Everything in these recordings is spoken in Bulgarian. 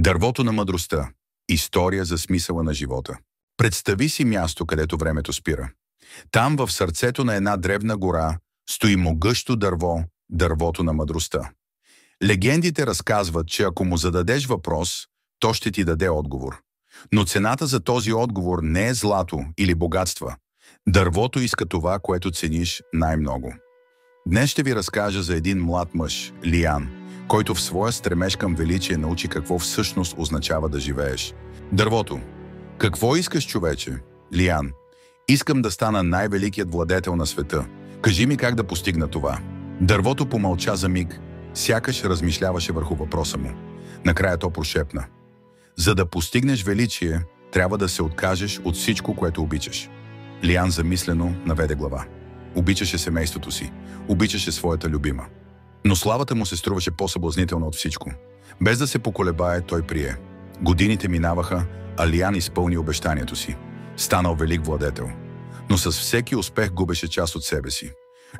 Дървото на мъдростта. История за смисъла на живота. Представи си място, където времето спира. Там, в сърцето на една древна гора, стои могъщо дърво, дървото на мъдростта. Легендите разказват, че ако му зададеш въпрос, то ще ти даде отговор. Но цената за този отговор не е злато или богатства. Дървото иска това, което цениш най-много. Днес ще ви разкажа за един млад мъж, Лиан, който в своя стремеж към величие научи какво всъщност означава да живееш. Дървото. Какво искаш, човече? Лиан. Искам да стана най-великият владетел на света. Кажи ми как да постигна това. Дървото помълча за миг, сякаш размишляваше върху въпроса му. Накрая то прошепна. За да постигнеш величие, трябва да се откажеш от всичко, което обичаш. Лиан замислено наведе глава. Обичаше семейството си, обичаше своята любима. Но славата му се струваше по-съблазнителна от всичко. Без да се поколебае, той прие. Годините минаваха, а Лиан изпълни обещанието си. Станал велик владетел. Но с всеки успех губеше част от себе си.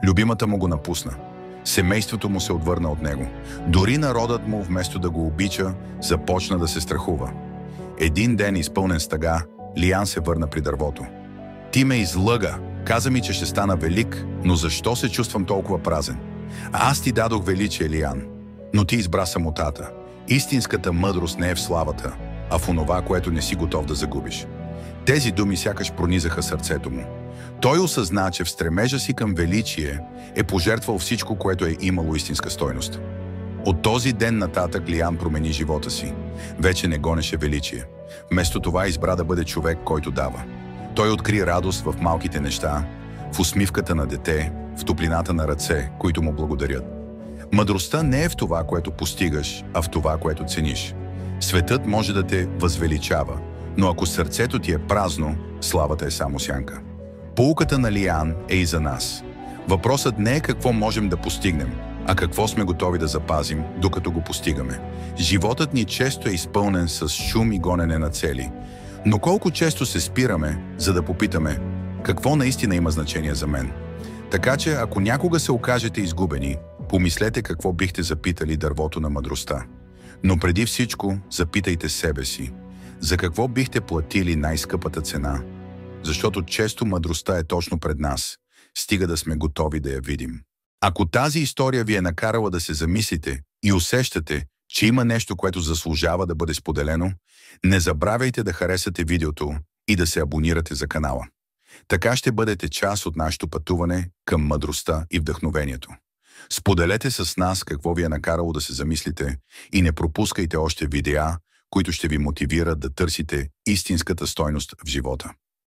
Любимата му го напусна. Семейството му се отвърна от него. Дори народът му, вместо да го обича, започна да се страхува. Един ден, изпълнен с тъга, Лиан се върна при дървото. Ти ме излъга. Каза ми, че ще стана велик, но защо се чувствам толкова празен? Аз ти дадох величие, Лиан, но ти избра самотата. Истинската мъдрост не е в славата, а в онова, което не си готов да загубиш. Тези думи сякаш пронизаха сърцето му. Той осъзна, че в стремежа си към величие е пожертвал всичко, което е имало истинска стойност. От този ден нататък Лиан промени живота си. Вече не гонеше величие. Вместо това избра да бъде човек, който дава. Той откри радост в малките неща, в усмивката на дете, в топлината на ръце, които му благодарят. Мъдростта не е в това, което постигаш, а в това, което цениш. Светът може да те възвеличава, но ако сърцето ти е празно, славата е само сянка. Поуката на Лиан е и за нас. Въпросът не е какво можем да постигнем, а какво сме готови да запазим, докато го постигаме. Животът ни често е изпълнен с шум и гонене на цели, но колко често се спираме, за да попитаме какво наистина има значение за мен. Така че, ако някога се окажете изгубени, помислете какво бихте запитали дървото на мъдростта. Но преди всичко, запитайте себе си, за какво бихте платили най-скъпата цена? Защото често мъдростта е точно пред нас, стига да сме готови да я видим. Ако тази история ви е накарала да се замислите и усещате, че има нещо, което заслужава да бъде споделено, не забравяйте да харесате видеото и да се абонирате за канала. Така ще бъдете част от нашето пътуване към мъдростта и вдъхновението. Споделете с нас какво ви е накарало да се замислите и не пропускайте още видеа, които ще ви мотивират да търсите истинската стойност в живота.